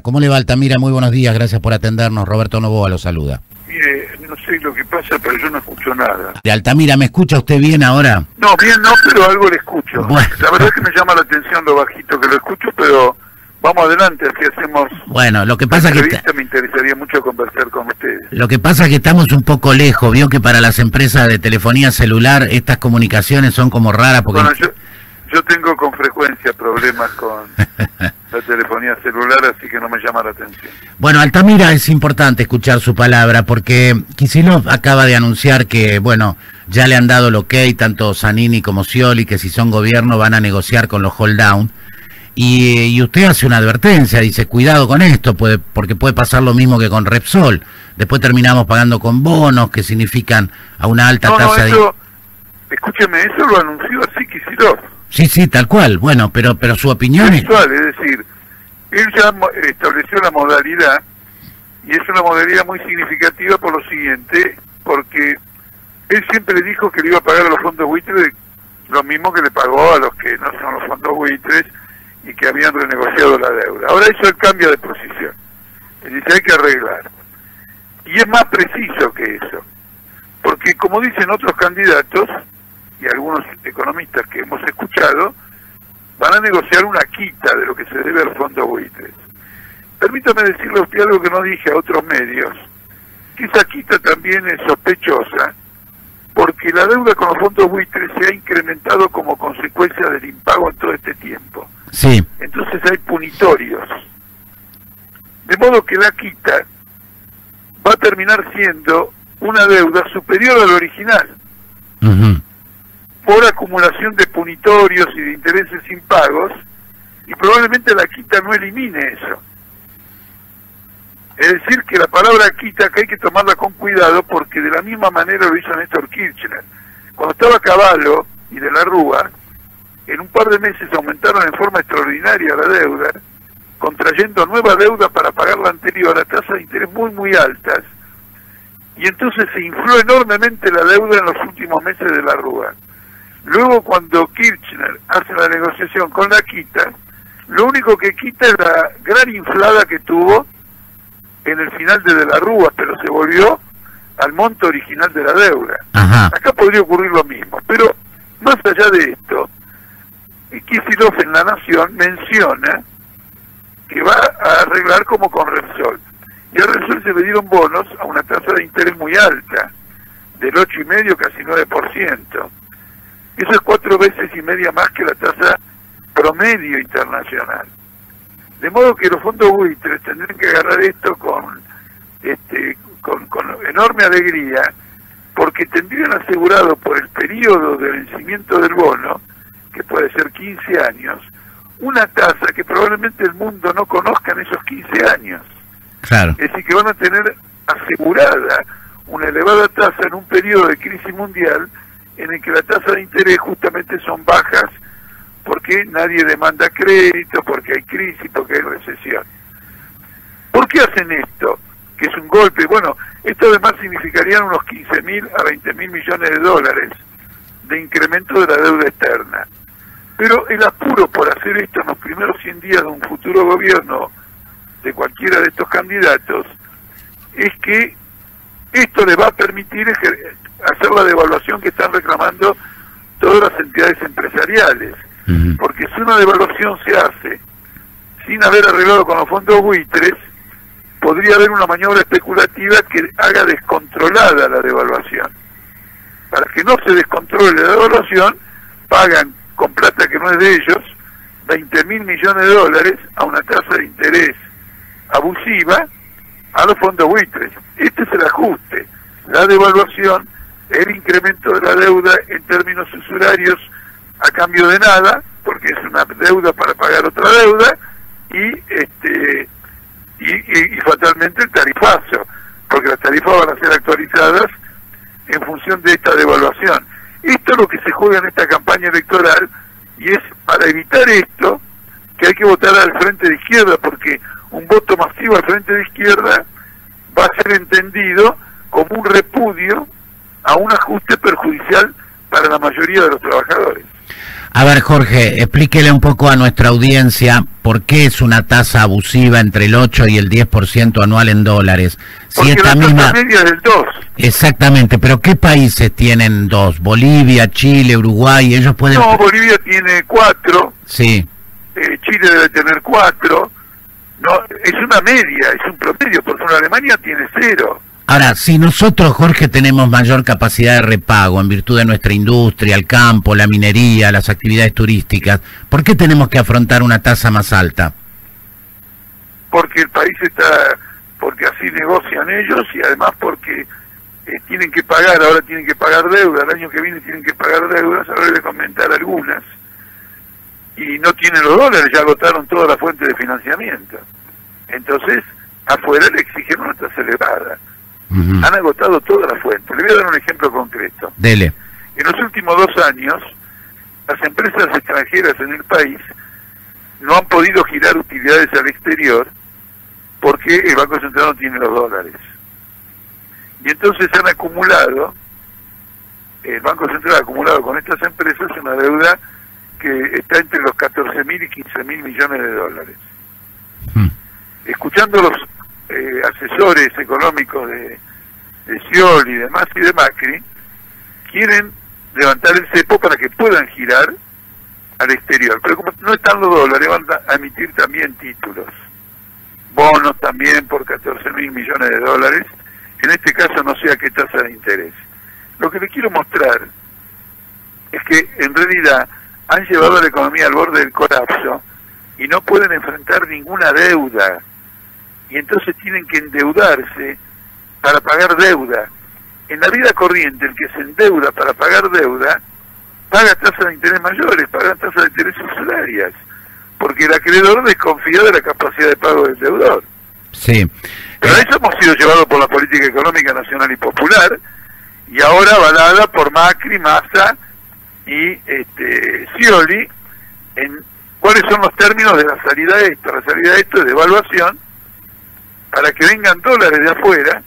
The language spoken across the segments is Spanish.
¿Cómo le va, Altamira? Muy buenos días, gracias por atendernos. Roberto Novoa lo saluda. Mire, no sé lo que pasa, pero yo no escucho nada. De Altamira, ¿me escucha usted bien ahora? No, bien no, pero algo le escucho. Bueno. La verdad es que me llama la atención lo bajito que lo escucho, pero vamos adelante, así hacemos... Bueno, lo que pasa es que... Me interesaría mucho conversar con ustedes. Lo que pasa es que estamos un poco lejos, vio que para las empresas de telefonía celular estas comunicaciones son como raras porque... Bueno, yo tengo con frecuencia problemas con la telefonía celular, así que no me llama la atención. Bueno, Altamira, es importante escuchar su palabra porque Kicillof acaba de anunciar que, bueno, ya le han dado el ok, tanto Zanini como Scioli, que si son gobierno van a negociar con los hold down. Y usted hace una advertencia, dice, cuidado con esto, porque puede pasar lo mismo que con Repsol. Después terminamos pagando con bonos que significan a una alta tasa de... Escúcheme, eso lo anunció así Kicillof. Sí, tal cual. Bueno, pero su opinión es... Es decir, él ya estableció la modalidad, y es una modalidad muy significativa por lo siguiente, porque él siempre le dijo que le iba a pagar a los fondos buitres lo mismo que le pagó a los que no son los fondos buitres y que habían renegociado la deuda. Ahora hizo el cambio de posición. Él dice, hay que arreglar. Y es más preciso que eso, porque como dicen otros candidatos, y algunos economistas que hemos escuchado, van a negociar una quita de lo que se debe al fondo buitres. Permítame decirle a usted algo que no dije a otros medios, que esa quita también es sospechosa, porque la deuda con los fondos buitres se ha incrementado como consecuencia del impago en todo este tiempo. Sí. Entonces hay punitorios. De modo que la quita va a terminar siendo una deuda superior al original. Por acumulación de punitorios y de intereses impagos, y probablemente la quita no elimine eso. Es decir, que la palabra quita que hay que tomarla con cuidado, porque de la misma manera lo hizo Néstor Kirchner. Cuando estaba Cavallo y de la Rúa, en un par de meses aumentaron en forma extraordinaria la deuda, contrayendo nueva deuda para pagar la anterior a tasas de interés muy altas, y entonces se infló enormemente la deuda en los últimos meses de la Rúa. Luego, cuando Kirchner hace la negociación con la quita, lo único que quita es la gran inflada que tuvo en el final de la Rúa, pero se volvió al monto original de la deuda. Acá podría ocurrir lo mismo, pero más allá de esto, Kicillof en La Nación menciona que va a arreglar como con Repsol. Y a Repsol se le dieron bonos a una tasa de interés muy alta, del 8,5, casi 9%. Eso es 4 veces y media más que la tasa promedio internacional. De modo que los fondos buitres tendrían que agarrar esto con enorme alegría, porque tendrían asegurado por el periodo de vencimiento del bono, que puede ser 15 años, una tasa que probablemente el mundo no conozca en esos 15 años. Claro. Es decir, que van a tener asegurada una elevada tasa en un periodo de crisis mundial en el que la tasa de interés justamente son bajas porque nadie demanda crédito, porque hay crisis, porque hay recesión. ¿Por qué hacen esto? Que es un golpe. Bueno, esto además significaría unos 15.000 a 20.000 millones de dólares de incremento de la deuda externa. Pero el apuro por hacer esto en los primeros 100 días de un futuro gobierno de cualquiera de estos candidatos es que esto le va a permitir hacer la devaluación que están reclamando todas las entidades empresariales. Porque si una devaluación se hace sin haber arreglado con los fondos buitres, podría haber una maniobra especulativa que haga descontrolada la devaluación. Para que no se descontrole la devaluación, pagan con plata que no es de ellos 20.000 millones de dólares a una tasa de interés abusiva a los fondos buitres. Este es el ajuste, la devaluación, el incremento de la deuda en términos usurarios a cambio de nada, porque es una deuda para pagar otra deuda, y fatalmente el tarifazo, porque las tarifas van a ser actualizadas en función de esta devaluación. Esto es lo que se juega en esta campaña electoral, y es para evitar esto que hay que votar al frente de izquierda, porque un voto masivo al frente de izquierda va a ser entendido como un repudio a un ajuste perjudicial para la mayoría de los trabajadores. A ver, Jorge, explíquele un poco a nuestra audiencia por qué es una tasa abusiva entre el 8 y el 10% anual en dólares. Porque Si esta la misma... tasa media es del 2. Exactamente, pero ¿qué países tienen 2? Bolivia, Chile, Uruguay, ellos pueden... No, Bolivia tiene 4. Sí. Chile debe tener 4. No, es una media, es un promedio, por ejemplo Alemania tiene 0. Ahora, si nosotros, Jorge, tenemos mayor capacidad de repago en virtud de nuestra industria, el campo, la minería, las actividades turísticas, ¿por qué tenemos que afrontar una tasa más alta? Porque el país porque así negocian ellos y además porque tienen que pagar, ahora tienen que pagar deuda, el año que viene tienen que pagar deudas, ahora deben comentar algunas, y no tienen los dólares, ya agotaron toda la fuente de financiamiento. Entonces, afuera le exigen una tasa elevada. Han agotado toda la fuente. Le voy a dar un ejemplo concreto. Dele. En los últimos 2 años, las empresas extranjeras en el país no han podido girar utilidades al exterior porque el Banco Central no tiene los dólares. Y entonces han acumulado, el Banco Central ha acumulado con estas empresas una deuda que está entre los 14.000 y 15.000 millones de dólares. Escuchando los asesores económicos de Scioli y demás y de Macri, quieren levantar el cepo para que puedan girar al exterior, pero como no están los dólares, van a emitir también títulos, bonos también por 14.000 millones de dólares, en este caso no sé a qué tasa de interés. Lo que le quiero mostrar es que en realidad han llevado a la economía al borde del colapso y no pueden enfrentar ninguna deuda, y entonces tienen que endeudarse para pagar deuda. En la vida corriente, el que se endeuda para pagar deuda, paga tasas de interés mayores, paga tasas de interés usurarias, porque el acreedor desconfía de la capacidad de pago del deudor. Sí. Pero eso hemos sido llevados por la política económica nacional y popular, y ahora avalada por Macri, Massa y Scioli, en cuáles son los términos de la salida de esto. La salida de esto es devaluación, para que vengan dólares de afuera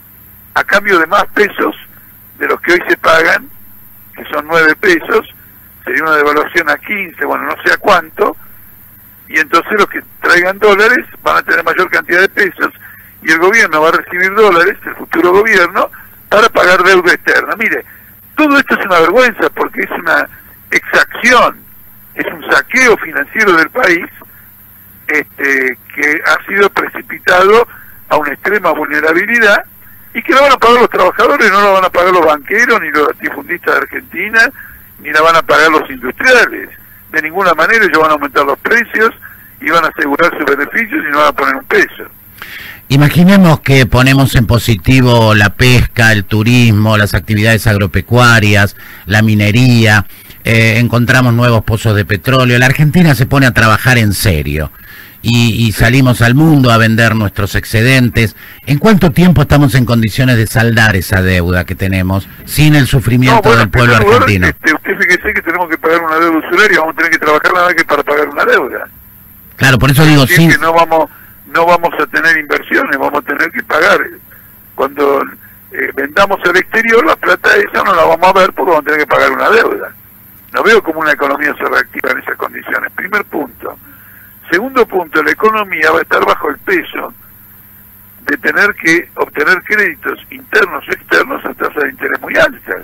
a cambio de más pesos de los que hoy se pagan, que son 9 pesos, sería una devaluación a 15, bueno, no sé a cuánto, y entonces los que traigan dólares van a tener mayor cantidad de pesos, y el gobierno va a recibir dólares, el futuro gobierno, para pagar deuda externa. Mire, todo esto es una vergüenza porque es una exacción, es un saqueo financiero del país que ha sido precipitado a una extrema vulnerabilidad y que lo van a pagar los trabajadores, no lo van a pagar los banqueros, ni los latifundistas de Argentina, ni la van a pagar los industriales. De ninguna manera ellos van a aumentar los precios y van a asegurar sus beneficios y no van a poner un peso. Imaginemos que ponemos en positivo la pesca, el turismo, las actividades agropecuarias, la minería, encontramos nuevos pozos de petróleo, la Argentina se pone a trabajar en serio. Y salimos al mundo a vender nuestros excedentes. ¿En cuánto tiempo estamos en condiciones de saldar esa deuda que tenemos sin el sufrimiento del pueblo argentino? Usted fíjese que tenemos que pagar una deuda usuraria, vamos a tener que trabajar nada más que para pagar una deuda. Claro, por eso digo, sí. Que no vamos a tener inversiones, vamos a tener que pagar. Cuando vendamos al exterior, la plata esa no la vamos a ver porque vamos a tener que pagar una deuda. No veo como una economía se reactiva en esas condiciones. Primer punto. Segundo punto, la economía va a estar bajo el peso de tener que obtener créditos internos o externos a tasas de interés muy altas.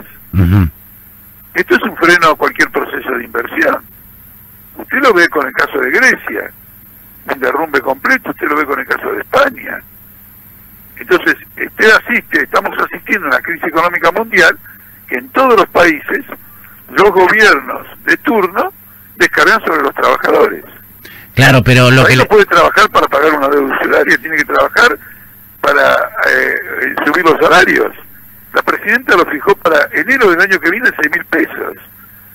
Esto es un freno a cualquier proceso de inversión. Usted lo ve con el caso de Grecia, un derrumbe completo, usted lo ve con el caso de España. Entonces, estamos asistiendo a una crisis económica mundial que en todos los países los gobiernos de turno descargan sobre los trabajadores. Claro, pero lo que no puede trabajar para pagar una deuda usuraria, tiene que trabajar para subir los salarios. La presidenta lo fijó para enero del año que viene 6.000 pesos.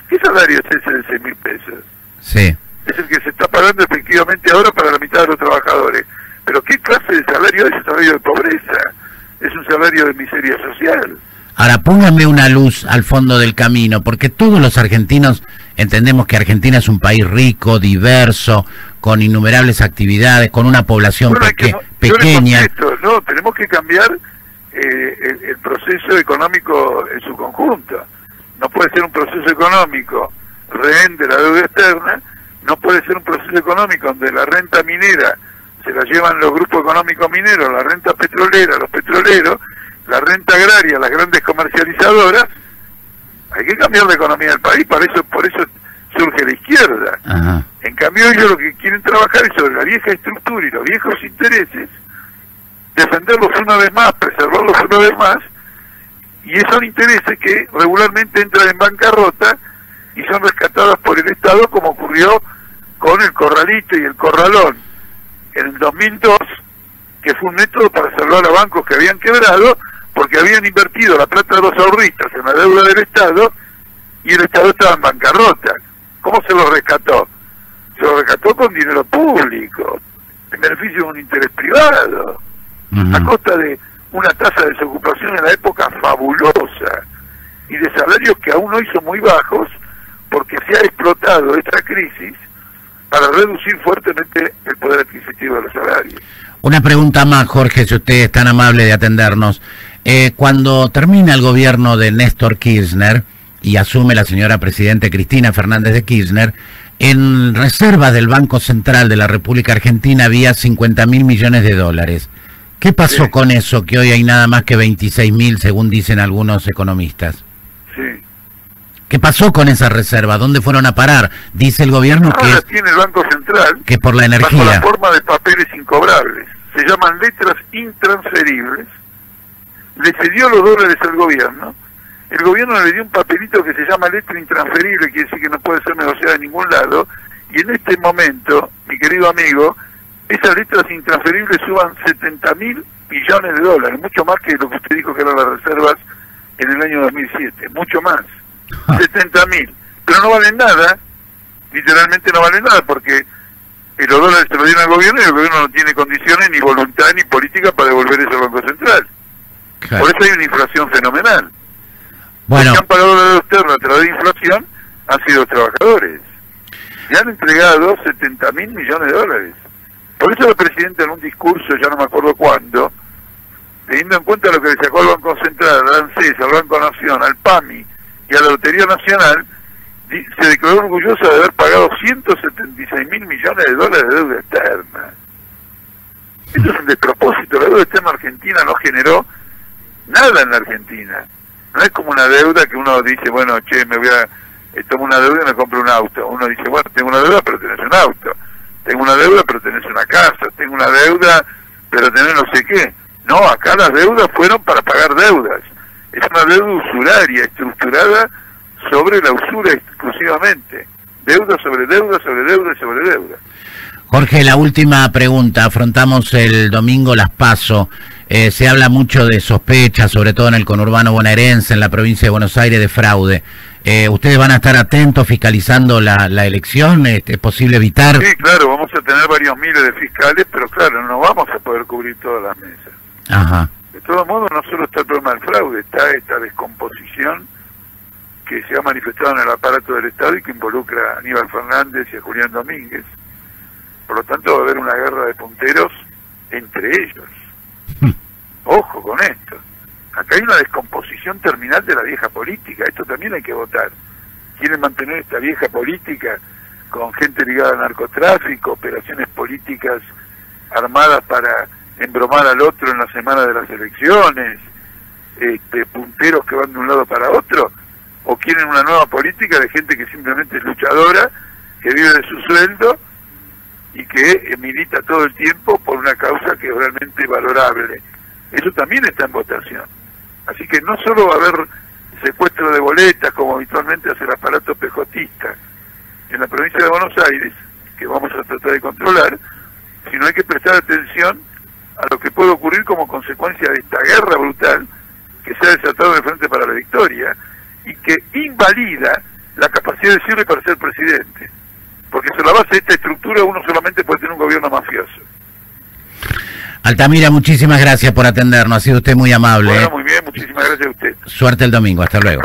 ¿Qué salario es ese de 6.000 pesos? Sí. Es el que se está pagando efectivamente ahora para la mitad de los trabajadores. Pero ¿qué clase de salario es? ¿Es un salario de pobreza? ¿Es un salario de miseria social? Ahora, pónganme una luz al fondo del camino, porque todos los argentinos entendemos que Argentina es un país rico, diverso, con innumerables actividades, con una población pequeña. No, tenemos que cambiar el proceso económico en su conjunto. No puede ser un proceso económico rehén de la deuda externa, no puede ser un proceso económico donde la renta minera se la llevan los grupos económicos mineros, la renta petrolera, los petroleros, la renta agraria, las grandes comercializadoras. Hay que cambiar la economía del país, por eso surge la izquierda. Ajá. En cambio ellos lo que quieren trabajar es sobre la vieja estructura y los viejos intereses, defenderlos una vez más, preservarlos una vez más, y son intereses que regularmente entran en bancarrota y son rescatadas por el Estado, como ocurrió con el corralito y el corralón en el 2002, que fue un método para salvar a bancos que habían quebrado porque habían invertido la plata de los ahorristas en la deuda del Estado y el Estado estaba en bancarrota. ¿Cómo se lo rescató? Se lo rescató con dinero público, en beneficio de un interés privado, a costa de una tasa de desocupación en la época fabulosa y de salarios que aún hoy son muy bajos, porque se ha explotado esta crisis para reducir fuertemente el poder adquisitivo de los salarios. Una pregunta más, Jorge, si usted es tan amable de atendernos. Cuando termina el gobierno de Néstor Kirchner y asume la señora presidente Cristina Fernández de Kirchner, en reservas del Banco Central de la República Argentina había 50.000 millones de dólares. ¿Qué pasó con eso, que hoy hay nada más que 26.000, según dicen algunos economistas? Sí. ¿Qué pasó con esa reserva? ¿Dónde fueron a parar? Dice el gobierno ahora tiene el Banco Central que por la energía, bajo la forma de papeles incobrables, se llaman letras intransferibles, le cedió los dólares al gobierno, el gobierno le dio un papelito que se llama letra intransferible, quiere decir que no puede ser negociada en ningún lado, y en este momento, mi querido amigo, esas letras intransferibles suban 70.000 millones de dólares, mucho más que lo que usted dijo que eran las reservas en el año 2007, mucho más. 70.000, pero no valen nada, literalmente no valen nada, porque los dólares se lo dieron al gobierno y el gobierno no tiene condiciones, ni voluntad, ni política para devolver eso al Banco Central. Claro. Por eso hay una inflación fenomenal. Bueno, los que han pagado la deuda externa a través de inflación han sido los trabajadores. Y han entregado 70.000 millones de dólares. Por eso el presidente en un discurso, ya no me acuerdo cuándo, teniendo en cuenta lo que le sacó al Banco Central, al ANSES, al Banco Nación, al PAMI y a la Lotería Nacional, se declaró orgulloso de haber pagado 176.000 millones de dólares de deuda externa. Esto es un despropósito. La deuda externa argentina no generó nada en la Argentina. No es como una deuda que uno dice, bueno, che, tomo una deuda y me compro un auto. Uno dice, bueno, tengo una deuda pero tenés un auto. Tengo una deuda pero tenés una casa. Tengo una deuda pero tenés no sé qué. No, acá las deudas fueron para pagar deudas. Es una deuda usuraria, estructurada sobre la usura exclusivamente. Deuda sobre deuda, sobre deuda, sobre deuda. Jorge, la última pregunta. Afrontamos el domingo las PASO. Se habla mucho de sospechas, sobre todo en el conurbano bonaerense, en la provincia de Buenos Aires, de fraude. ¿Ustedes van a estar atentos fiscalizando la elección? ¿Es posible evitar? Sí, claro, vamos a tener varios miles de fiscales, pero claro, no vamos a poder cubrir todas las mesas. Ajá. De todos modos, no solo está el problema del fraude, está esta descomposición que se ha manifestado en el aparato del Estado y que involucra a Aníbal Fernández y a Julián Domínguez. Por lo tanto, va a haber una guerra de punteros entre ellos. Ojo con esto. Acá hay una descomposición terminal de la vieja política. Esto también hay que votar. Quieren mantener esta vieja política con gente ligada al narcotráfico, operaciones políticas armadas para embromar al otro en la semana de las elecciones, punteros que van de un lado para otro, o quieren una nueva política de gente que simplemente es luchadora, que vive de su sueldo y que milita todo el tiempo por una causa que es realmente valorable. Eso también está en votación. Así que no solo va a haber secuestro de boletas, como habitualmente hace el aparato pejotista en la provincia de Buenos Aires, que vamos a tratar de controlar, sino hay que prestar atención a lo que puede ocurrir como consecuencia de esta guerra brutal que se ha desatado en el Frente para la Victoria y que invalida la capacidad de Scioli para ser presidente. Porque sobre la base de esta estructura uno solamente puede tener un gobierno mafioso. Altamira, muchísimas gracias por atendernos, ha sido usted muy amable. Bueno, muy bien, muchísimas gracias a usted. Suerte el domingo, hasta luego.